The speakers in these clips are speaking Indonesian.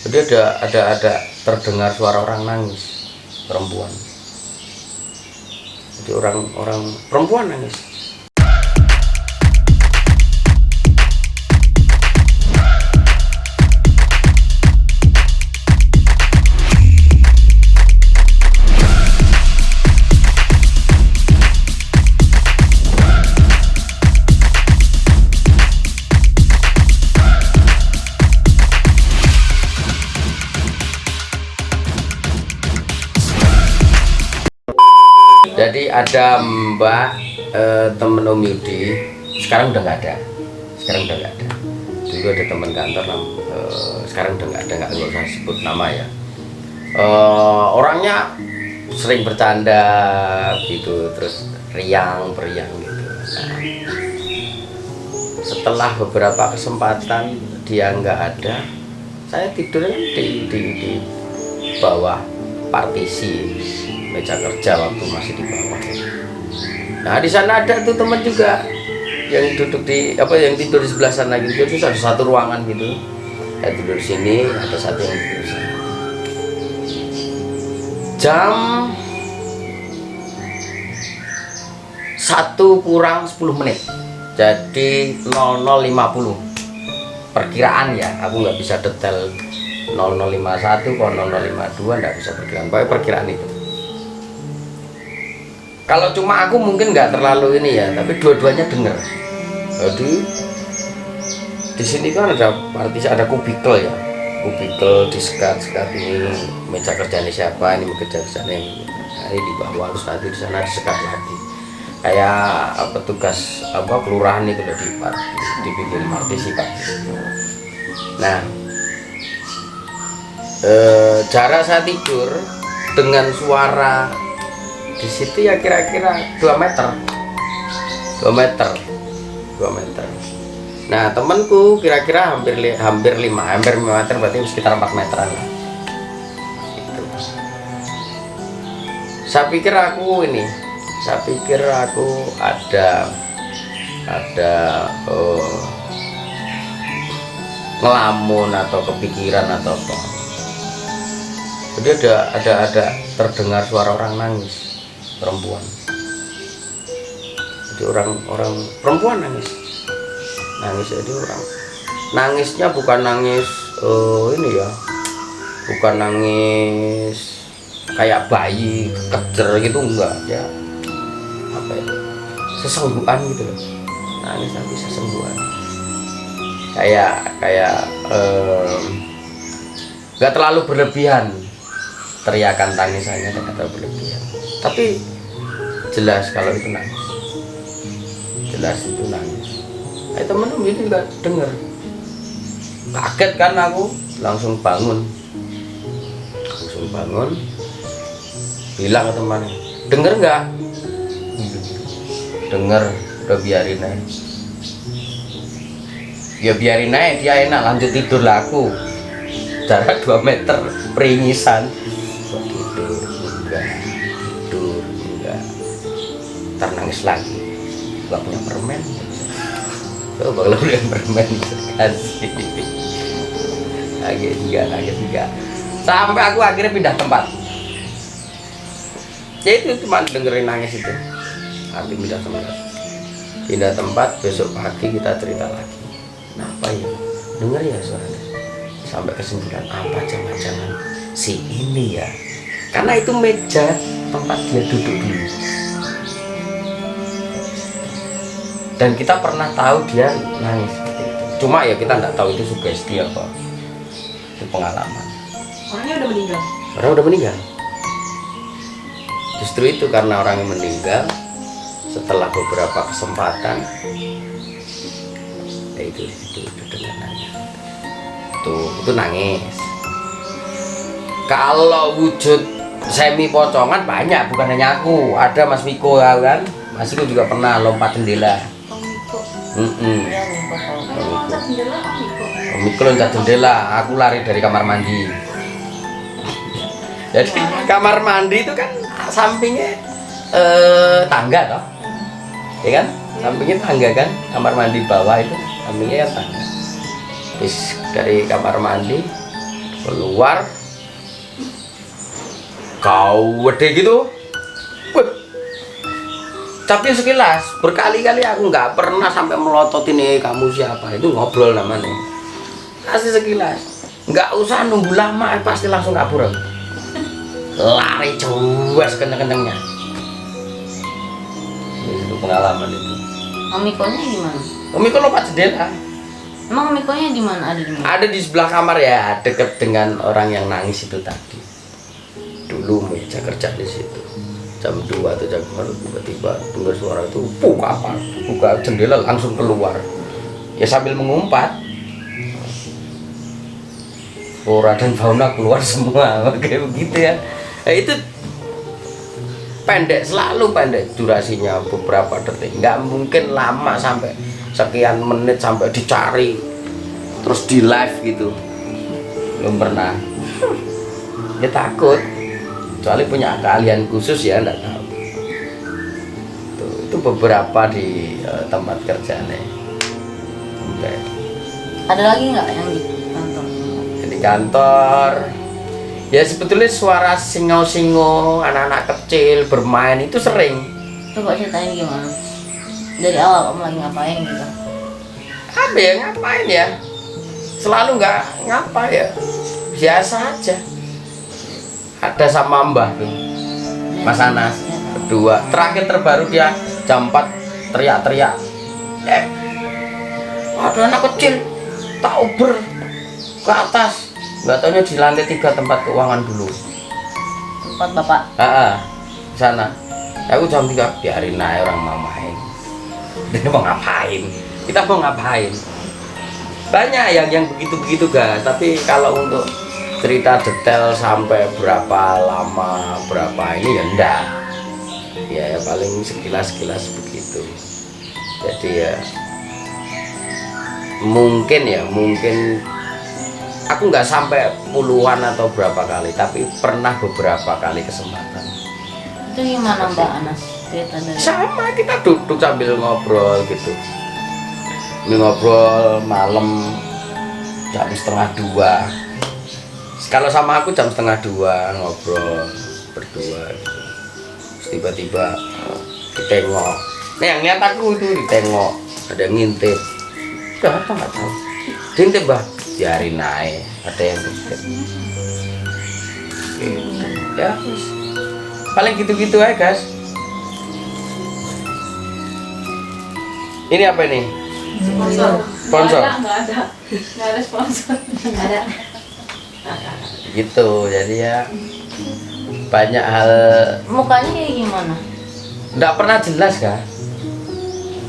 Jadi ada terdengar suara orang nangis, perempuan. Jadi orang perempuan nangis. Jadi ada Mbak temen Om Yudi, sekarang udah nggak ada. Dulu ada teman kantor, sekarang udah nggak ada, nggak usah sebut nama ya. Orangnya sering bercanda gitu, terus riang gitu. Nah, setelah beberapa kesempatan dia nggak ada, saya tidur di bawah partisi meja kerja waktu masih di bawah. Nah di sana ada tuh teman juga yang duduk yang tidur di sebelah sana gitu. Terus ada satu ruangan gitu, saya tidur di sini, ada satu yang tidur di sana. Jam 1 kurang 10 menit, jadi 00.50 perkiraan ya, aku nggak bisa detail 00.51 kalau 00.52 nggak bisa perkiraan, pokoknya perkiraan itu. Kalau cuma aku mungkin nggak terlalu ini ya, tapi dua-duanya dengar. Jadi di sini kan ada partisi, ada kubikel ya, kubikel disekat ini meja kerjanya siapa, ini meja kerjanya ini. Nah, ini di bawah, harus nanti di sana disekat lagi. Kayak petugas kelurahan itu udah dibikin partisi Pak. Nah, jarak saya tidur dengan suara di situ ya kira-kira 2 meter. Nah temanku kira-kira hampir 5 meter, berarti sekitar 4 meteran lah gitu. Saya pikir aku ada ngelamun atau kepikiran atau apa. Jadi ada terdengar suara orang nangis, perempuan. Jadi orang perempuan nangis. Jadi orang nangisnya bukan nangis ini ya, bukan nangis kayak bayi kejer gitu, enggak ya, apa ya, sesenggukan gitu loh, nangis tapi sesenggukan, kayak nggak terlalu berlebihan teriakan tangisannya, tidak terlalu berlebihan, tapi jelas kalau itu nangis, Nah, temen-temen ini nggak denger, kaget kan aku, langsung bangun, bilang ke temannya, denger nggak? Denger, udah biarin aja. Ya biarin aja, dia enak, lanjut tidur lah aku. Jarak 2 meter, peringisan. Tidur enggak. Ntar nangis lagi, gak punya permen. Coba kalau punya permen kasih. Kaget juga. Sampai aku akhirnya pindah tempat. Ya itu cuma dengerin nangis itu. Nanti pindah tempat, besok pagi kita cerita lagi. Kenapa ya? Denger ya suaranya. Sampai kesimpulan apa, jangan-jangan si ini ya, karena itu meja tempat dia duduk dulu. Dan kita pernah tahu dia nangis seperti itu. Cuma ya kita nggak tahu itu sugesti apa, itu pengalaman. Orangnya udah meninggal. Justru itu karena orang yang meninggal, setelah beberapa kesempatan, ya itu dengan nangis. Itu nangis. Kalau wujud semi pocongan banyak, bukan hanya aku, ada Mas Miko ya kan, Mas Miko juga pernah lompat jendela. Miko loncat jendela, aku lari dari kamar mandi. Jadi kamar mandi itu kan sampingnya tangga toh, ya kan, sampingnya tangga kan, kamar mandi bawah itu sampingnya kan tangga. Terus dari kamar mandi keluar kau gede gitu. Wih. Tapi sekilas berkali-kali aku nggak pernah sampai melototin kamu siapa, itu ngobrol namanya. Kasih sekilas, nggak usah nunggu lama, pasti langsung kabur. Lari cuas kenceng-kencengnya. Itu pengalaman itu. Omikonya gimana? Omiko lompat jendela. Emang omikonya di mana? Ada di mana? Ada di sebelah kamar ya, deket dengan orang yang nangis itu tadi. Dulu meja kerja di situ. Jam 2 atau jam 4 tiba-tiba dengar suara itu buka jendela langsung keluar. Ya sambil mengumpat. Flora dan fauna keluar semua, kayak begitu ya. Nah, itu pendek, selalu pendek durasinya, beberapa detik. Nggak mungkin lama sampai sekian menit sampai dicari terus di live gitu. Belum pernah. Ya takut. Kecuali punya keahlian khusus ya, enggak tahu. Itu beberapa di tempat kerja nih. Okay. Ada lagi nggak yang di kantor? Di kantor ya sebetulnya suara singo-singo anak-anak kecil bermain itu sering. Coba ceritain gimana? Dari awal kamu lagi ngapain gitu? Apa ya, ngapain ya? Selalu nggak ngapa ya, biasa aja. Ada sama Mbah tuh, Mas Anas berdua. Terakhir terbaru dia jam 4 teriak-teriak, ada anak kecil tak uber ke atas. Nggak taunya di lantai 3 tempat keuangan dulu. Tempat bapak? Di sana. Aku jam 3 biarin aja orang mau main. Dia mau ngapain? Kita mau ngapain? Banyak yang begitu-begitu guys. Tapi kalau untuk cerita detail sampai berapa lama, berapa ini ya enggak. Ya paling sekilas-sekilas begitu. Jadi ya mungkin aku nggak sampai puluhan atau berapa kali, tapi pernah beberapa kali kesempatan. Itu gimana Mbak Anas? Cerita dari Sama, kita duduk sambil ngobrol gitu. Ini ngobrol malam jam 1:30. Kalau sama aku jam 1:30 ngobrol berdua gitu. Terus tiba-tiba ditengok. Nah yang lihat aku itu ditengok, ada yang ngintip. Udah apa nggak tahu. Diintip bah, biarin naik, ada yang ngintip. Gitu. Ya, terus paling gitu-gitu aja guys. Ini apa ini? Sponsor. Nggak ada sponsor. Nggak ada. Gitu, jadi ya banyak hal. mukanya kayak gimana? Nggak pernah jelas kan?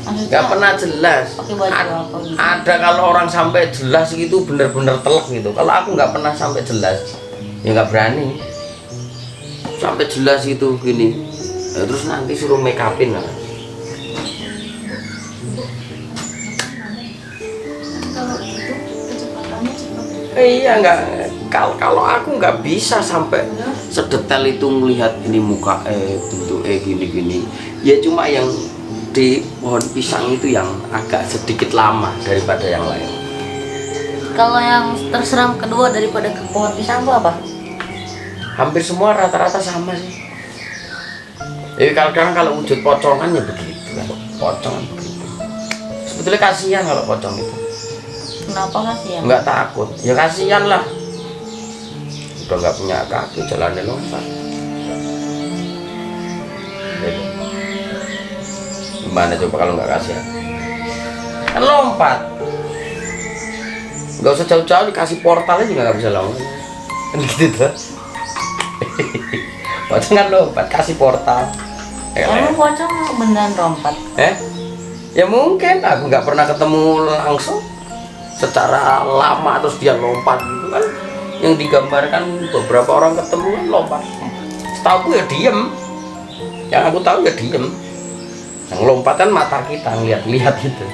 Maksudnya Nggak pernah jelas. pakai baju apa gitu? Ada kalau orang sampai jelas gitu bener-bener telak gitu. Kalau aku nggak pernah sampai jelas, ya nggak berani. Sampai jelas itu gini, ya, terus nanti suruh make upin lah. Kalau itu kecepatannya cepat. Iya nggak. Kalau aku nggak bisa sampai sedetail itu melihat ini muka bentuk gini-gini. Ya cuma yang di pohon pisang itu yang agak sedikit lama daripada yang lain. Kalau yang terseram kedua daripada ke pohon pisang itu apa? Hampir semua rata-rata sama sih. Jadi kalau wujud pocongan ya begitu kan, pocongan begitu. Sebetulnya kasihan kalau pocong itu. Kenapa kasihan? Nggak takut, ya kasihan lah. Udah nggak punya kaki, jalannya lompat. Jadi, gimana coba kalau nggak kasihan? Kan lompat. Nggak usah jauh-jauh, dikasih portalnya juga nggak bisa lompat. Kan gitu tuh. Pocong kan lompat, kasih portal. Emang pocong beneran lompat? Ya mungkin aku nggak pernah ketemu langsung secara lama terus dia lompat gitu kan. Yang digambarkan beberapa orang ketemu kan lompat. Setahu ya diem. Yang aku tahu ya diem. Yang lompat kan mata kita ngeliat-lihat gitu.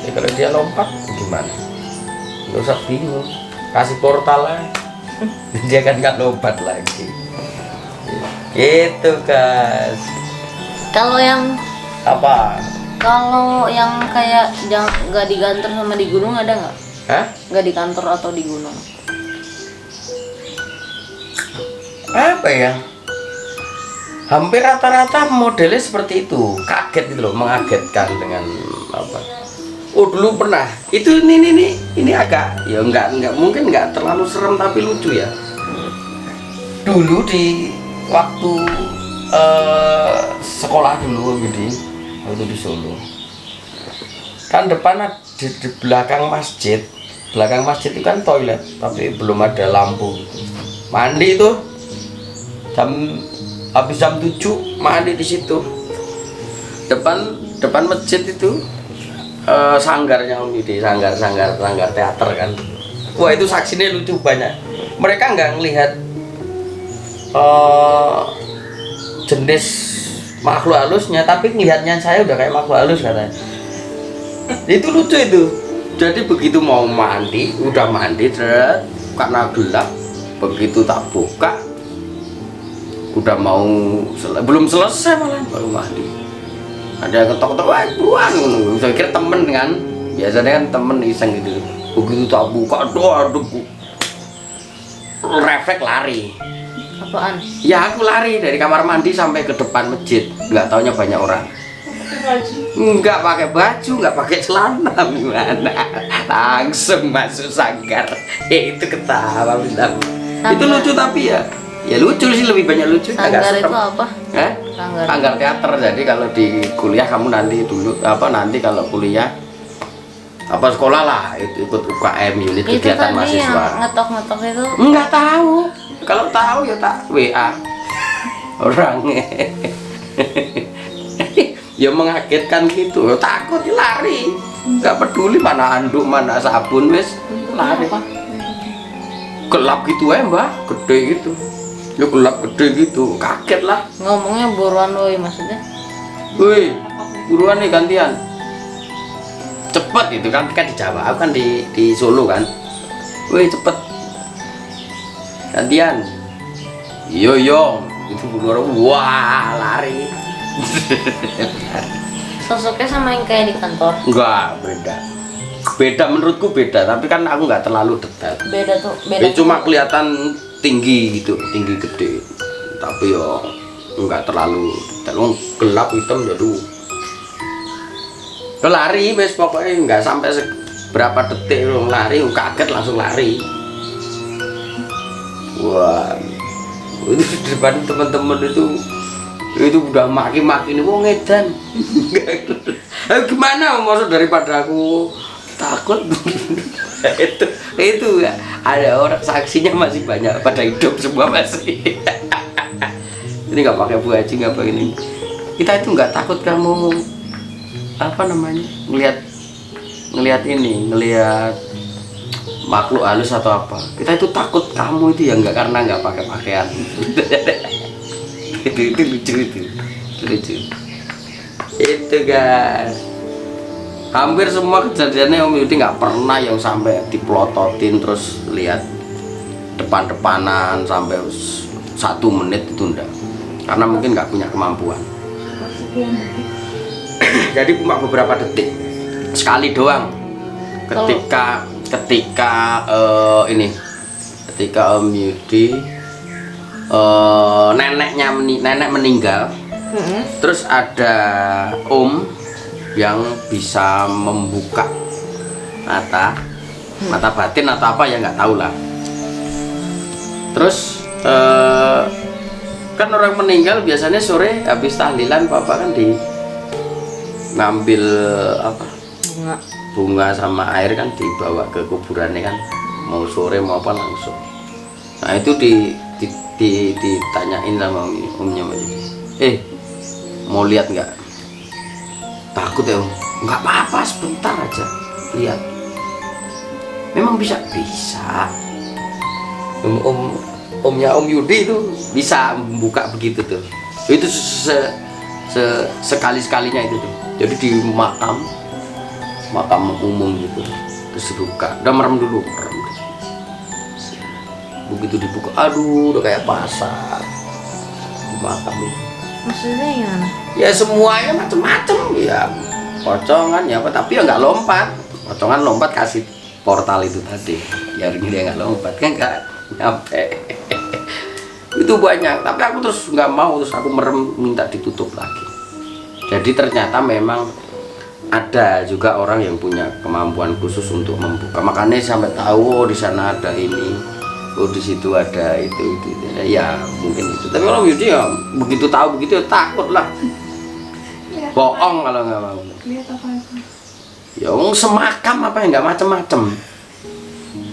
Ya kalau dia lompat gimana? Nggak usah bingung. Kasih portal lah. Dia kan nggak lompat lagi. Gitu guys. Kalau yang Apa? kalau yang kayak nggak digantung sama di gunung ada nggak? Hah? Nggak di kantor atau di gunung? Apa ya? Hampir rata-rata modelnya seperti itu, kaget gitu loh, mengagetkan dengan apa? Oh dulu pernah, itu ini agak ya nggak mungkin nggak terlalu serem tapi lucu ya. Dulu di waktu sekolah dulu gitu, waktu di Solo, kan depan di belakang masjid itu kan toilet, tapi belum ada lampu. Mandi itu habis jam 7 mandi di situ. Depan masjid itu sanggarnya Om Yudi, sanggar teater kan. Wah itu saksinya lucu banyak. Mereka nggak ngelihat jenis makhluk halusnya, tapi ngelihatnya saya udah kayak makhluk halus katanya. Itu lucu itu. Jadi begitu mau mandi, udah mandi karena gelap, begitu tak buka udah mau belum selesai malah baru mandi. Ada yang ketok-ketok, wah buruan. Saya kira temen kan, biasanya kan temen iseng gitu. Begitu tak buka, aduh, refleks lari. Apaan? Ya aku lari dari kamar mandi sampai ke depan masjid. Nggak taunya banyak orang. Nggak pakai baju, nggak pakai celana, gimana? Langsung masuk sanggar. Itu ketawa bilang. Itu lucu tapi ya lucu sih, lebih banyak lucu. Sanggar itu apa? Sanggar teater. Jadi kalau di kuliah kamu nanti nanti kalau kuliah sekolah lah itu ikut UKM, unit Itu kegiatan tadi mahasiswa. yang ngetok-ngetok itu Nggak tahu. Kalau tahu ya tak WA orangnya. Ya mengagetkan gitu, takut ya lari, nggak peduli mana handuk mana sabun, wes lari. Gelap gitu mbak, gede gitu. Ya gelap gede gitu, kaget lah. ngomongnya buruan woi, maksudnya Woi, buruan nih gantian. Cepet itu kan dijawab kan di Solo kan. Woi cepet. Gantian. Yo itu buruan, wah lari. sosoknya sama yang kayak di kantor? Enggak, beda menurutku beda, tapi kan aku nggak terlalu detail. Beda Ya, cuma kelihatan tinggi gitu, tinggi gede, tapi yo nggak terlalu detail. Gelap hitam jadi lari wes, pokoknya nggak sampai berapa detik lari, kaget langsung lari. Wah itu di depan teman-teman itu udah maki-maki nih, wong edan. Gimana maksud daripada aku takut. itu ya, ada orang saksinya masih banyak, pada hidup semua masih. Ini nggak pakai baju, nggak pakai ini. Kita itu nggak takut kamu ngelihat makhluk halus atau apa. Kita itu takut kamu itu ya nggak, karena nggak pakai pakaian. itu lucu itu guys. Hampir semua kejadiannya Om Yudi nggak pernah yang sampai dipelototin terus lihat depan-depanan sampai 1 menit itu enggak, karena mungkin nggak punya kemampuan. Jadi cuma beberapa detik sekali doang ketika Om Yudi nenek meninggal. Terus ada Om yang bisa membuka mata batin atau apa ya nggak tahu lah. Bunga. Kan orang meninggal biasanya sore habis tahlilan papa kan ngambil bunga sama air kan dibawa ke kuburannya kan, mau sore mau apa langsung. Nah itu ditanyain sama omnya, mau lihat nggak? Takut ya Om? Nggak apa-apa, sebentar aja lihat. Memang bisa omnya Om Yudi itu bisa membuka begitu tuh. Itu sekali-sekalinya itu tuh. Jadi di makam umum gitu, terus dibuka, udah merem dulu. Begitu dibuka, aduh udah kayak pasar di makam itu. Maksudnya gimana? Ya semuanya macem-macem ya, pocongan ya apa, tapi ya nggak lompat. Pocongan lompat kasih portal itu tadi, ya dia nggak lompat kan nggak nyampe. Itu banyak, tapi aku terus nggak mau, terus aku merem minta ditutup lagi. Jadi ternyata memang ada juga orang yang punya kemampuan khusus untuk membuka, makanya sampai tahu oh, di sana ada ini, oh di situ ada itu. Ya mungkin itu, tapi kalau Yudi ya begitu tahu begitu ya takut lah, bohong kalau nggak mau. Lihat apa itu? Ya semakam apa yang nggak macem-macem.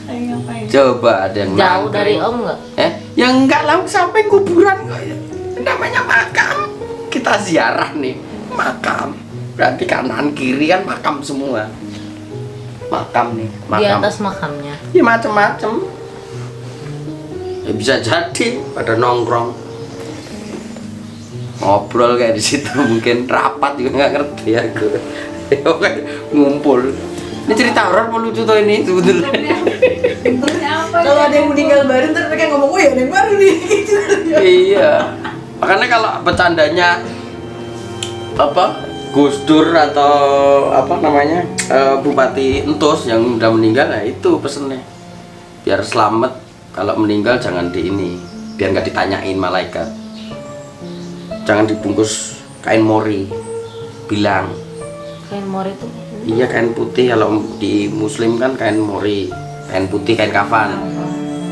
Ngapain? Coba ada yang Jauh dari nangkring. Om nggak? Ya enggak lah sampai kuburan kok ya. Namanya makam. Kita ziarah nih, makam. Berarti kanan kiri kan makam semua. Makam nih, Di makam. atas makamnya. Ya macam-macam. Ya bisa jadi pada nongkrong. Ngobrol kayak di situ mungkin rapat juga nggak ngerti aku. Ngumpul. Ini cerita horor apa lucu tuh ini sebetulnya? Bentuknya apa? Kalau ada yang meninggal baru ntar mereka ngomong, oh ya ada yang baru nih gitu. Iya. Makanya kalau bercandanya apa Gus Dur atau apa namanya Bupati Entus yang udah meninggal, nah itu pesennya biar selamat kalau meninggal jangan di ini, biar nggak ditanyain malaikat, jangan dibungkus kain mori, bilang Kain mor itu. iya kain putih, kalau di Muslim kan kain mori, kain putih, kain kafan,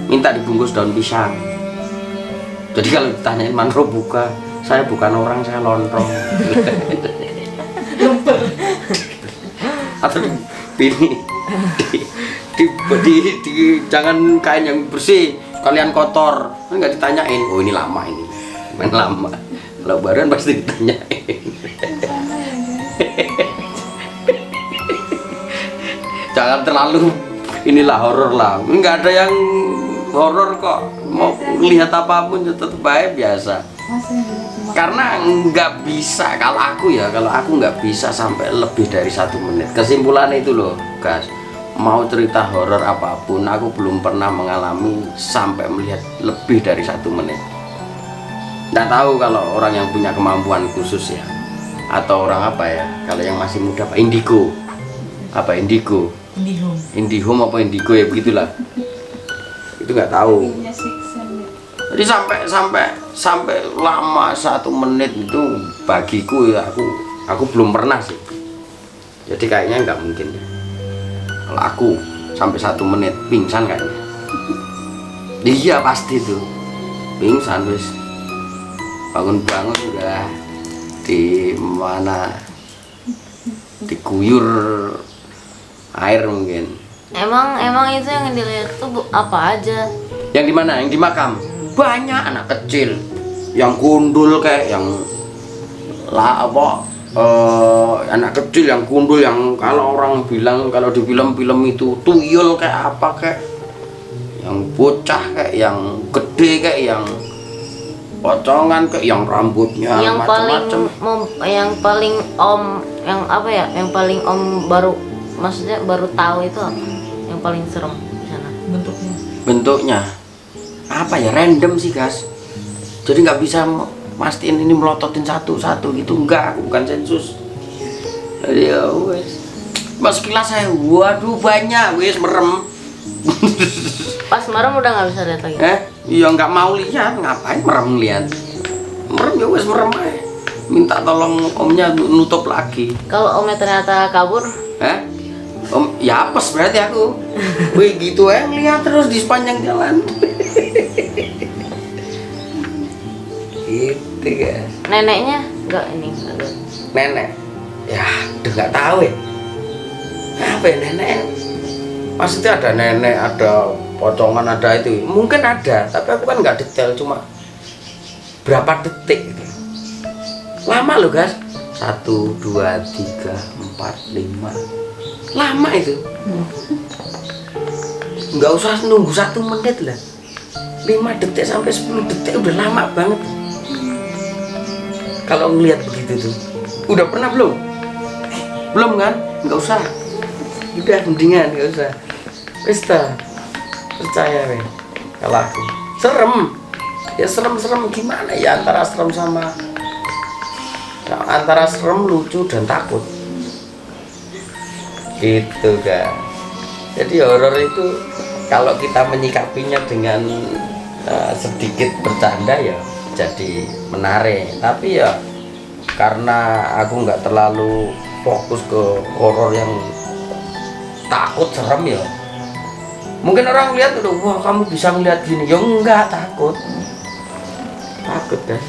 minta dibungkus daun pisang. Jadi kalau ditanyain manro buka, saya bukan orang, saya lontong. Atau ini jangan kain yang bersih, kalian kotor, kan nggak ditanyain. Oh ini lama ini, main lama. Kalau baruan pasti ditanyain. Jangan terlalu inilah horor lah, nggak ada yang horor kok, mau lihat apapun tetap baik biasa. Karena nggak bisa, kalau aku nggak bisa sampai lebih dari 1 menit. Kesimpulannya itu loh guys, mau cerita horor apapun aku belum pernah mengalami sampai melihat lebih dari 1 menit. Nggak tahu kalau orang yang punya kemampuan khusus ya, atau orang apa ya, kalau yang masih muda apa indigo Indihome apa indigo ya begitulah, itu nggak tahu. Jadi sampai lama 1 menit itu bagiku ya aku belum pernah sih. Jadi kayaknya nggak mungkin ya. Kalau aku sampai 1 menit pingsan kayaknya. Iya pasti tuh pingsan wis. Bangun-bangun udah di mana, diguyur air mungkin. Emang itu yang dilihat tuh apa aja? Yang di mana? Yang di makam. Banyak anak kecil yang gundul kayak yang anak kecil yang gundul yang kalau orang bilang kalau di film-film itu tuyul kayak apa, kayak yang bocah kayak yang gede kayak yang pocongan kayak yang rambutnya macam-macam. Yang paling om baru, maksudnya baru tahu itu apa? Yang paling serem di sana bentuknya apa ya, random sih guys, jadi nggak bisa mastiin ini melototin satu-satu gitu, enggak, aku bukan sensus. Jadi ya wes mas sekilas saya waduh banyak wes merem. Pas merem udah nggak bisa lihat lagi. Iya nggak mau lihat, ngapain merem lihat, merem ya wes merem aja, minta tolong omnya nutup lagi. Kalau omnya ternyata kabur, Om, ya apes berarti aku. Wih gitu lihat terus di sepanjang jalan. Gitu guys. neneknya nggak ini ada. Nenek, ya udah nggak tahu ya. Apa ya nenek? Maksudnya ada nenek, ada pocongan, ada itu. Mungkin ada, tapi aku kan nggak detail, cuma berapa detik gitu. Lama loh guys. 1, 2, 3, 4, 5. Lama itu. Nggak usah nunggu 1 menit lah, 5 detik sampai 10 detik udah lama banget kalau ngelihat begitu tuh. Udah pernah belum? Belum kan? Nggak usah, udah mendingan nggak usah. Pesta percaya weh, kalau aku serem ya, serem gimana ya, antara serem, lucu dan takut gitu kan. Jadi horor itu kalau kita menyikapinya dengan sedikit bercanda ya jadi menarik. Tapi ya karena aku nggak terlalu fokus ke horor yang takut serem ya. Mungkin orang lihat udah, wah kamu bisa melihat gini, ya enggak, takut kan.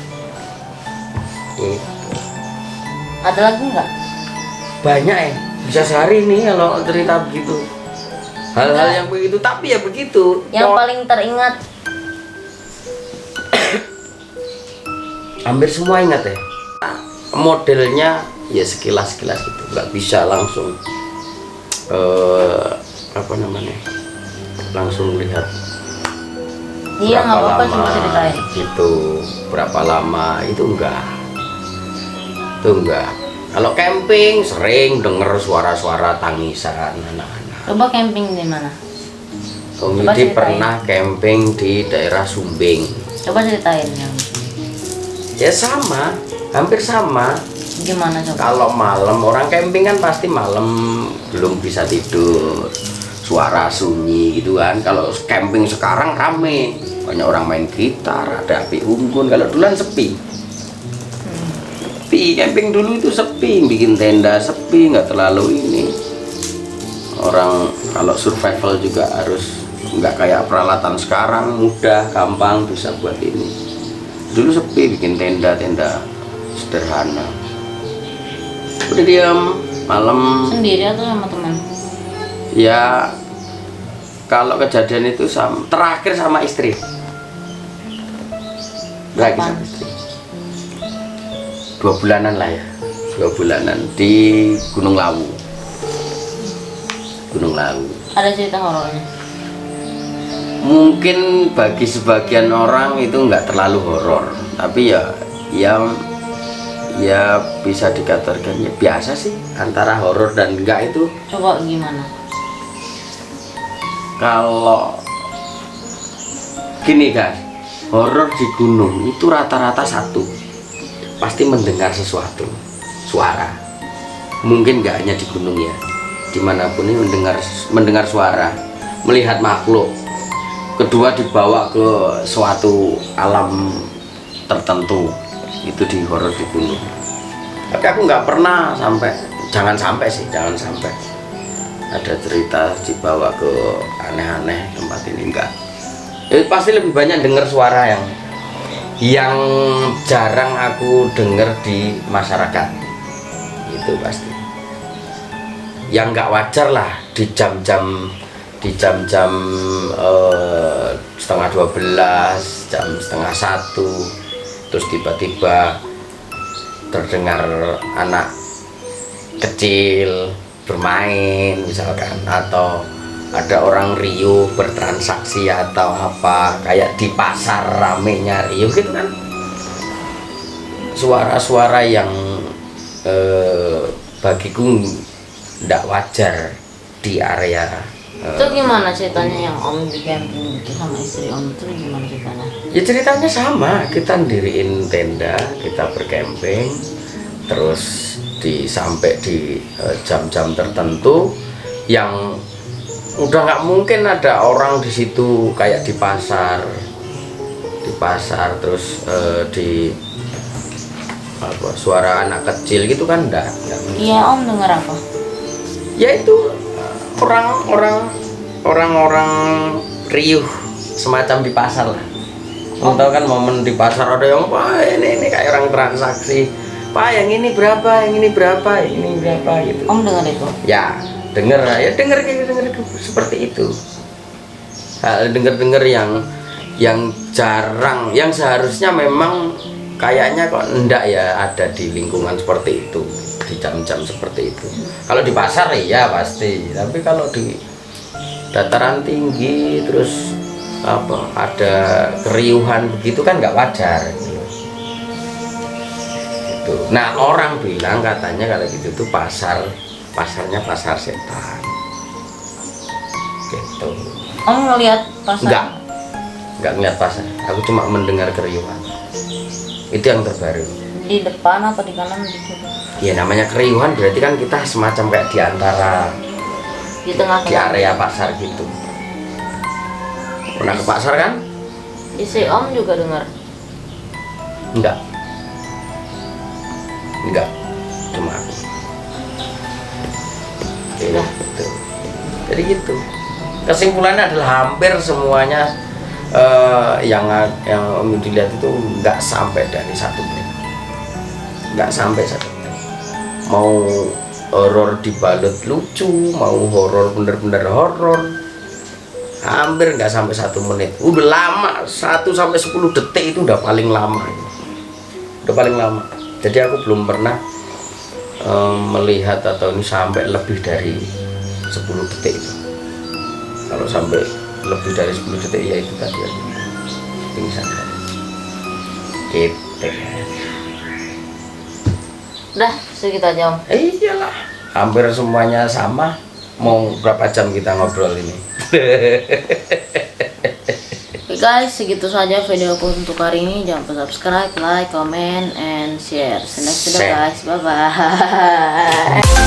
Ada lagi nggak? Banyak ya, bisa sehari nih kalau cerita begitu, hal-hal yang begitu. Tapi ya begitu, Yang paling teringat hampir semua ingat ya. Modelnya ya sekilas-sekilas gitu, nggak bisa langsung apa namanya, langsung lihat iya nggak berapa apa-apa, cuma lama ceritain. gitu, berapa lama itu enggak. Kalau camping sering denger suara-suara tangisan anak-anak. Coba camping di mana? Om Coba Yudi ceritain. pernah camping di daerah Sumbing. Coba ceritain yang Ya sama, hampir sama. gimana coba? Kalau malam, orang camping kan pasti malam belum bisa tidur, suara sunyi gitu kan. Kalau camping sekarang rame, banyak orang main gitar, ada api unggun. Kalau duluan sepi. Sepi, camping dulu itu sepi, bikin tenda sepi, nggak terlalu ini. Orang kalau survival juga harus nggak kayak peralatan sekarang, mudah, gampang bisa buat ini. Dulu sepi, bikin tenda-tenda sederhana. Udah diam malam. Sendiri atau sama teman? Ya kalau kejadian itu terakhir sama istri. Terakhir sama istri. 2 bulanan lah ya. 2 bulanan di Gunung Lawu. Gunung Lawu. Ada cerita horornya? Mungkin bagi sebagian orang itu nggak terlalu horor, tapi ya bisa dikatakan ya biasa sih, antara horor dan enggak itu. Coba gimana? Kalau gini guys, horor di gunung itu rata-rata satu, pasti mendengar sesuatu, suara. Mungkin nggak hanya di gunung ya, dimanapun ini mendengar suara, melihat makhluk. Kedua dibawa ke suatu alam tertentu, itu di horor di gunung. Tapi aku nggak pernah jangan sampai ada cerita dibawa ke aneh-aneh tempat ini, enggak. Pasti lebih banyak dengar suara yang jarang aku dengar di masyarakat, itu pasti yang nggak wajar lah di jam-jam setengah 12, jam setengah 1, terus tiba-tiba terdengar anak kecil bermain misalkan, atau ada orang riuh bertransaksi atau apa, kayak di pasar ramenya riuh gitu kan. Suara-suara yang bagiku tidak wajar di area. Itu gimana ceritanya yang Om di camping itu sama istri Om itu gimana ceritanya? Ya ceritanya sama, kita ndiriin tenda, kita bercamping, terus sampai di jam-jam tertentu yang udah nggak mungkin ada orang di situ, kayak di pasar terus di apa, suara anak kecil gitu kan enggak mungkin. Iya Om dengar apa? Ya itu orang-orang riuh semacam di pasar lah. Kamu tahu kan momen di pasar ada yang wah ini kayak orang transaksi, Pak yang ini berapa, yang ini berapa, yang ini berapa gitu. Om dengar itu? Ya denger seperti itu. Dengar yang jarang, yang seharusnya memang kayaknya kok enggak ya ada di lingkungan seperti itu, di jam-jam seperti itu. Kalau di pasar ya pasti, tapi kalau di dataran tinggi terus apa ada keriuhan begitu kan nggak wajar gitu. Nah orang bilang katanya kalau gitu tuh pasarnya pasar setan gitu. Om ngelihat pasar? Enggak ngeliat pasar, aku cuma mendengar keriuhan. Itu yang terbaru. Di depan apa di kanan di kiri? Ya namanya keriuhan berarti kan kita semacam kayak di antara Di tengah di area pasar gitu. Pernah ke pasar kan? Isi Om juga dengar. Enggak, cuma aku. Udah. Gitu. Jadi gitu. Kesimpulannya adalah hampir semuanya yang Om dilihat itu nggak sampai dari 1 menit, nggak sampai 1 menit. Mau horor dibalut lucu, mau horor bener-bener horor, hampir nggak sampai 1 menit. Udah lama, 1 sampai 10 detik itu udah paling lama, udah paling lama. Jadi aku belum pernah melihat atau ini sampai lebih dari 10 detik itu. Kalau sampai lebih dari 10 detik ya itu tadi aku pingsan gitu. Udah, segitu aja Om. Iyalah, hampir semuanya sama. Mau berapa jam kita ngobrol ini? Oke guys, segitu saja video aku untuk hari ini. Jangan lupa subscribe, like, comment, and share. See you next video guys. Bye bye.